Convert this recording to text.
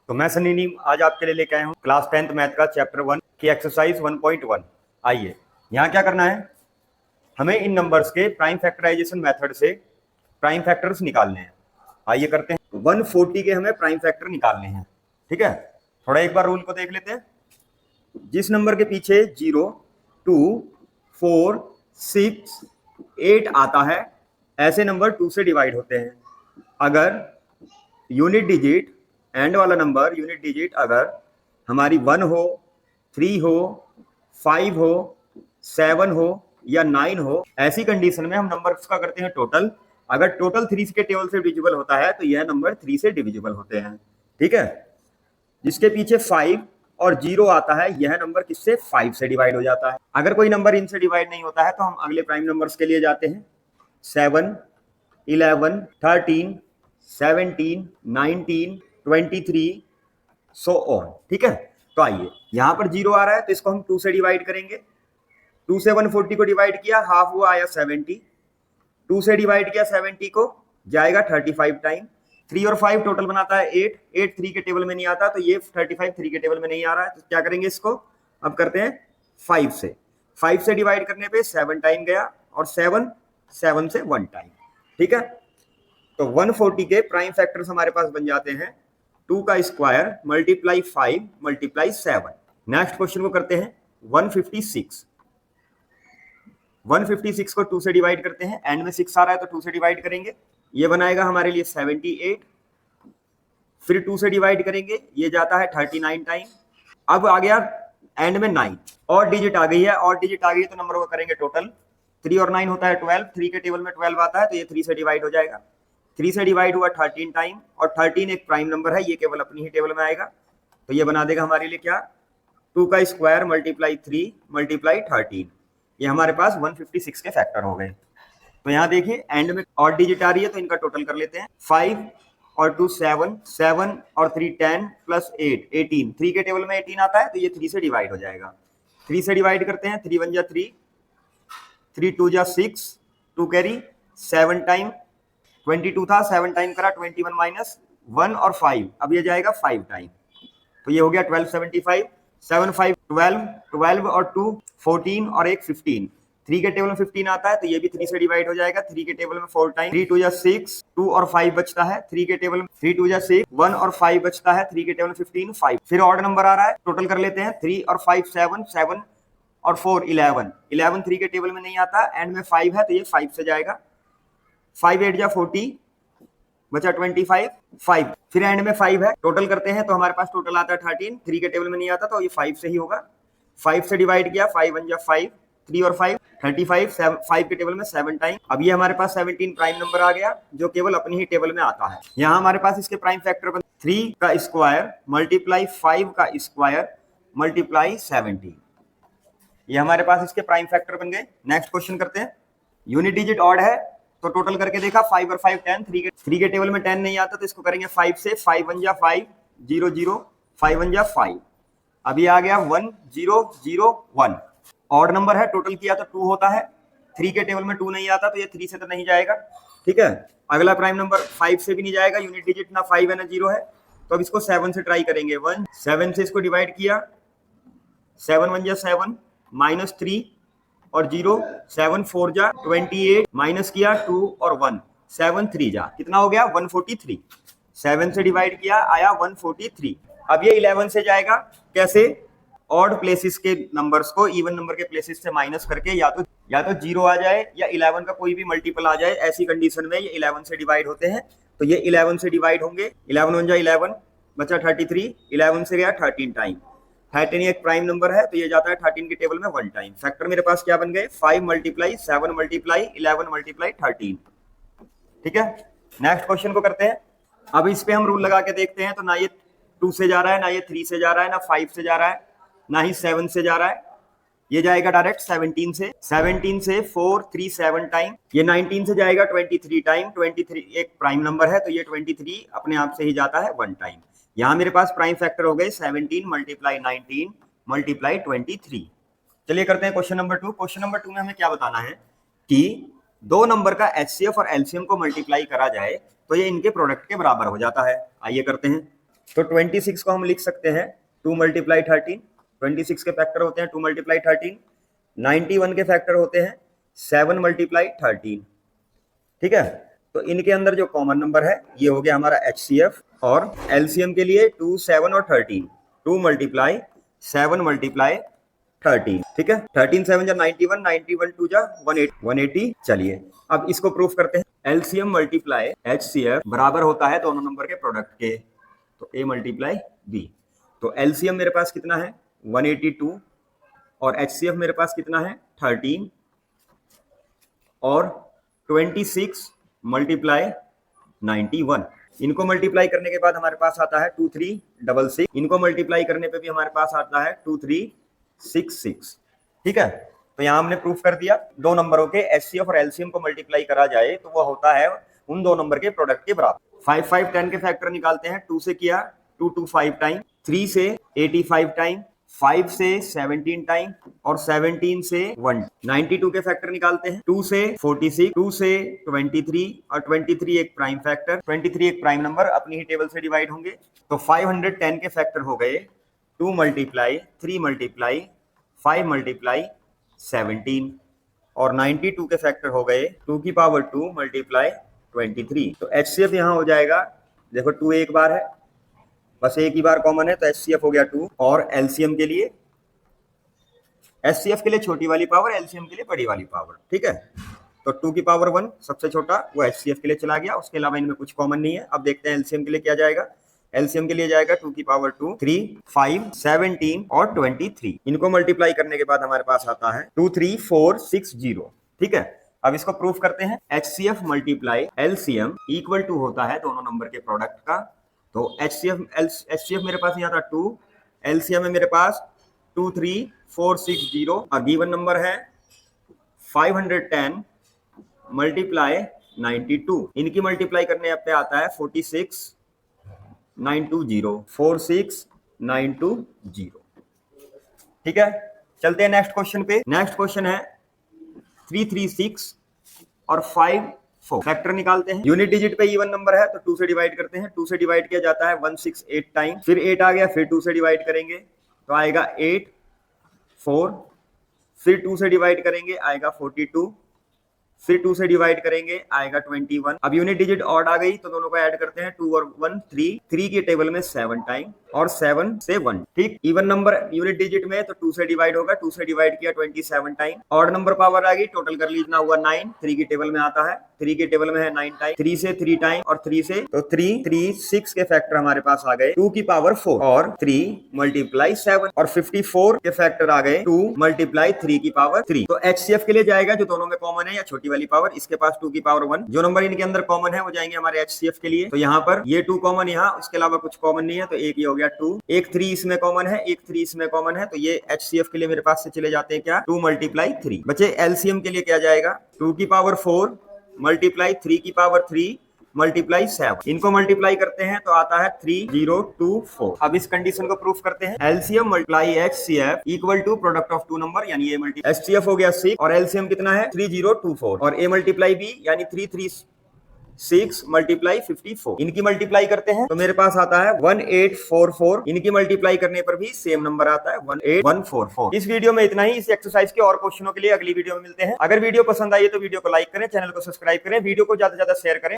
तो मैं सनी नीम आज आपके लिए लेके आया हूँ क्लास 10th मैथ का चैप्टर 1 की एक्सरसाइज 1.1। आइए यहाँ क्या करना है, हमें इन नंबर्स के प्राइम फैक्टराइजेशन मेथड से प्राइम फैक्टर्स निकालने हैं। आइए करते हैं। 140 के हमें प्राइम फैक्टर निकालने हैं। ठीक है, थोड़ा एक बार रूल को देख लेते हैं। जिस नंबर के पीछे 0, 2, 4, 6, 8 आता है, ऐसे नंबर 2 से डिवाइड होते हैं। अगर यूनिट डिजिट एंड वाला नंबर यूनिट डिजिट अगर हमारी 1 हो, 3 हो, 5 हो, 7 हो या 9 हो, ऐसी कंडीशन में हम नंबर्स का करते हैं टोटल। अगर टोटल 3 के टेबल से डिविजिबल होता है तो यह नंबर 3 से डिविजिबल होते हैं। ठीक है, जिसके पीछे 5 और 0 आता है, यह नंबर किससे 5 से डिवाइड हो जाता है। अगर कोई नंबर इनसे डिवाइड नहीं होता है तो हम अगले प्राइम नंबर्स के लिए जाते हैं। 7, 11, 13, 17, 19, 23 सो ऑन। ठीक है, तो आइए यहां पर 0 आ रहा है तो इसको हम 2 से डिवाइड करेंगे। 2 से 140 को डिवाइड किया, हाफ हुआ आया 70। 2 से डिवाइड किया 70 को, जाएगा 35 टाइम। 3 और 5 टोटल बनाता है 8। 8 3 के टेबल में नहीं आता तो ये 35 3 के टेबल में नहीं आ रहा है, तो क्या करेंगे इसको अब करते हैं 5 से। 5 से डिवाइड करने पे 7 टाइम गया और 7 से 1 टाइम। ठीक है, तो 140 के प्राइम फैक्टर्स हमारे पास बन जाते हैं 2 का square multiply 5 multiply 7। Next question को करते हैं 156। 156 को 2 से डिवाइड करते हैं, एंड में 6 आ रहा है तो 2 से डिवाइड करेंगे, ये बनाएगा हमारे लिए 78। फिर 2 से डिवाइड करेंगे, ये जाता है 39 टाइम। अब आ गया एंड में 9, और डिजिट आ गई है, और डिजिट आ गई है तो नंबर को करेंगे टोटल। 3 और 9 होता है 12, 3 के टेबल में 12 आता है तो ये 3 से डिवाइड हो जाएगा। 3 से डिवाइड हुआ 13 टाइम, और 13 एक प्राइम नंबर है, ये केवल अपनी ही टेबल में आएगा, तो ये बना देगा हमारे लिए क्या 2 का स्क्वायर मल्टीप्लाई 3 मल्टीप्लाई 13। ये हमारे पास 156 के फैक्टर हो गए। तो यहाँ देखिए एंड में और डिजिट आ रही है तो इनका टोटल कर लेते हैं। 5 और 2 7, 7 और 3 10 प्लस 8 18। 3 के टेबल में 18 आता है तो ये 3 से डिवाइड हो जाएगा। 3 से डिवाइड करते हैं, 3 1 जा 3, 3 2 जा 6, 2 कैरी 7 टाइम। 22 था, 7 टाइम करा 21 माइनस 1 और 5, अब ये जाएगा 5 टाइम, तो ये हो गया 1275। 7 5 12, 12 और 2 14 और एक 15। 3 के टेबल में 15 आता है तो ये भी 3 से डिवाइड हो जाएगा। 3 के टेबल में 4 टाइम, 3 2 जा 6, 2 और 5 बचता है। 3 के टेबल में 3 2 जा 6, 1 और 5 बचता है। 3 के टेबल में 15 5। फिर ऑड नंबर आ रहा है, टोटल कर लेते हैं। 3 और 5 7, 7 और 4 11। 11 3 के टेबल में नहीं आता, एंड में 5 है तो ये 5 से जाएगा। 5 8 जा 40, बचा 25 5। फिर एंड में 5 है, टोटल करते हैं तो हमारे पास टोटल आता है 13। 3 के टेबल में नहीं आता तो ये 5 से ही होगा। 5 से डिवाइड किया, 5 1 जा 5, 3 और 5 35, 5 के टेबल में 7 टाइम। अब ये हमारे पास 17 प्राइम नंबर आ गया जो केवल अपनी ही टेबल में आता है। यहाँ हमारे पास इसके प्राइम फैक्टर बन 3 का स्क्वायर मल्टीप्लाई 5 का स्क्वायर मल्टीप्लाई 70। ये हमारे पास इसके प्राइम फैक्टर बन गए। नेक्स्ट क्वेश्चन करते हैं। यूनिट डिजिट ऑड है तो टोटल करके देखा, 5 और 5 10। 3 के टेबल में 10 नहीं आता तो इसको करेंगे 5 से। 5 1 जा 5 0 0, 5 1 जा 5। अभी आ गया 1 0 0 1, ऑड नंबर है, टोटल किया तो 2 होता है। 3 के टेबल में 2 नहीं आता तो ये 3 से तो नहीं जाएगा। ठीक है, अगला प्राइम नंबर 5 से भी नहीं जाएगा, यूनिट डिजिट ना 5 है ना 0 है, तो अब इसको 7 से ट्राई करेंगे। 1 7 से इसको डिवाइड किया, 7 1 जा 7 माइनस 3 और 0, 7 4 जा 28 माइनस किया 2 और 1, 7 3 जा कितना हो गया 143। 7 से डिवाइड किया, आया 143। अब ये 11 से जाएगा, कैसे ऑड प्लेसेस के नंबर्स को इवन नंबर के प्लेसेस से माइनस करके, या तो 0 आ जाए या 11 का कोई भी मल्टीपल आ जाए, ऐसी कंडीशन में ये 11 से डिवाइड होते हैं, तो ये 11 से डिवाइड होंगे। 11 1 जा 11, बचा 33, 11 से गया 13 टाइम। 13 एक प्राइम नंबर है तो ये जाता है 13 के टेबल में 1 टाइम। फैक्टर मेरे पास क्या बन गए 5 मल्टीप्लाई 7 मल्टीप्लाई 11 मल्टीप्लाई 13। ठीक है, नेक्स्ट क्वेश्चन को करते हैं। अब इस पे हम रूल लगा के देखते हैं, तो ना ये 2 से जा रहा है, ना ये 3 से जा रहा है, ना 5 से जा रहा है, ना ही 7 से जा रहा है, ये जाएगा डायरेक्ट 17 से। 17 से 4 3 7 टाइम, ये 19 से जाएगा 23 टाइम। 23 एक प्राइम नंबर है तो ये 23 अपने आप से ही जाता है 1 टाइम। यहाँ मेरे पास प्राइम फैक्टर हो गए 17 मल्टीप्लाई 19 मल्टीप्लाई 23। चलिए करते हैं क्वेश्चन नंबर 2। क्वेश्चन नंबर 2 में हमें क्या बताना है कि दो नंबर का एचसीएफ और एलसीएम को मल्टीप्लाई करा जाए तो ये इनके प्रोडक्ट के बराबर हो जाता है। आइए करते हैं। तो 26 को हम लिख सकते हैं 2 मल्टीप्लाई 13, 26 के फैक्टर होते हैं 2 मल्टीप्लाई 13, 91 के फैक्टर होते हैं 7 मल्टीप्लाई 13। ठीक है, तो इनके अंदर जो कॉमन नंबर है ये हो गया हमारा HCF, और LCM के लिए 2, 7 और 13, 2 मल्टीप्लाई 7 मल्टीप्लाई 13। ठीक है, 13 7 जा 91, 91 2 जा 180। चलिए अब इसको प्रूफ करते हैं। LCM मल्टीप्लाई HCF बराबर होता है दोनों नंबर के प्रोडक्ट के, तो A मल्टीप्लाई B। तो LCM मेरे पास कितना है 182, और HCF मेरे पास कितना है 13, और 26 मल्टीप्लाई 91। इनको मल्टीप्लाई करने के बाद हमारे पास आता है 2366, इनको मल्टीप्लाई करने पे भी हमारे पास आता है 2366। ठीक है, तो यहाँ हमने प्रूफ कर दिया दो नंबरों के HCF और LCM को मल्टीप्लाई करा जाए तो वो होता है उन दो नंबर के प्रोडक्ट के बराबर। 5 5 10 के फैक्टर निकालते हैं। 2 से किया 2 2 5 टाइम, 3 से 85 टाइम, 5 से 17 टाइम, और 17 से 1। 92 के फैक्टर निकालते हैं। 2 से 46, 2 से 23, और 23 एक प्राइम फैक्टर, 23 एक प्राइम नंबर अपनी ही टेबल से डिवाइड होंगे। तो 510 के फैक्टर हो गए 2 मल्टीप्लाई 3 मल्टीप्लाई 5 मल्टीप्लाई 17, और 92 के फैक्टर हो गए 2 की पावर 2 मल्टीप्लाई 23। तो HCF यहाँ हो जाएगा, देखो 2 एक बार है, बस एक ही बार कॉमन है, तो HCF हो गया 2। और LCM के लिए, HCF के लिए छोटी वाली पावर, LCM के लिए बड़ी वाली पावर। ठीक है, तो 2 की पावर 1 सबसे छोटा वो HCF के लिए चला गया, उसके अलावा इनमें कुछ कॉमन नहीं है। अब देखते हैं LCM के लिए क्या जाएगा। LCM के लिए जाएगा 2 की पावर 2, 3, 5, 17 और 23। इनको मल्टीप्लाई करने के बाद हमारे पास आता है 23460। ठीक है, अब इसको प्रूफ करते हैं। HCF multiply LCM equal to होता है दोनों नंबर के प्रोडक्ट का। तो HCF मेरे पास यहाँ था 2, LCM है मेरे पास 23460, और गिवन नंबर है 510 मल्टीप्लाई 92। इनकी मल्टीप्लाई करने पे आता है 46920, 46920। ठीक है, चलते हैं नेक्स्ट क्वेश्चन पे। नेक्स्ट क्वेश्चन है 336 और 5 4। फैक्टर निकालते हैं। यूनिट डिजिट पे इवन नंबर है तो 2 से डिवाइड करते हैं। 2 से डिवाइड किया जाता है 168 टाइम, फिर 8 आ गया, फिर 2 से डिवाइड करेंगे तो आएगा 8 4, फिर 2 से डिवाइड करेंगे आएगा 42, फिर 2 से डिवाइड करेंगे आएगा 21। अब यूनिट डिजिट ऑड आ गई तो दोनों को ऐड करते हैं, 2 और 1 3, 3 की टेबल में 7 टाइम, और 7 से 1। ठीक, इवन नंबर यूनिट डिजिट में तो 2 से डिवाइड होगा, 2 से डिवाइड किया 27 टाइम, ऑड नंबर पावर आ गई, टोटल कर लीजिए हुआ 9, 3 की टेबल में आता है, 3 की टेबल में है 9 टाइम, 3 से 3 टाइम और 3 से, तो 336 के फैक्टर हमारे पास आ गए 2 की पावर 4 और 3 मल्टीप्लाई 7, और 54 के फैक्टर आ गए 2 मल्टीप्लाई 3 की पावर 3। तो HCF के लिए जाएगा जो दोनों में कॉमन है या छोटी वाली पावर, इसके पास 2 की पावर 1। जो नंबर इनके अंदर कॉमन है वो जाएंगे हमारे HCF के लिए। तो यहाँ पर ये 2 कॉमन, यहाँ उसके अलावा कुछ कॉमन नहीं है, तो एक ये हो गया 2, एक 3 इसमें कॉमन है, एक 3 इसमें कॉमन है, तो ये HCF के लिए मेरे पास से चले जाते हैं क्या 2 मल्टीप्लाई 3। बचे LCM के लिए क्या जाएगा 2 की पावर 4 मल्टीप्लाई 3 की पावर 3 मल्टीप्लाई 7। इनको मल्टीप्लाई करते हैं तो आता है 3024। अब इस कंडीशन को प्रूफ करते हैं। LCM multiply HCF equal to product of 2 number, यानी A मल्टीप्लाई HCF हो गया 6 और LCM कितना है 3024, और A मल्टीप्लाई B यानी 336 मल्टीप्लाई 54। इनकी मल्टीप्लाई करते हैं तो मेरे पास आता है 1844। इनकी मल्टीप्लाई करने पर भी सेम नंबर आता है 18144। इस वीडियो में इतना ही। इस एक्सरसाइज के और क्वेश्चनों के लिए अगली वीडियो में मिलते हैं। अगर वीडियो पसंद आई तो वीडियो को लाइक करें, चैनल को सब्सक्राइब करें, वीडियो को ज्यादा से ज्यादा शेयर करें।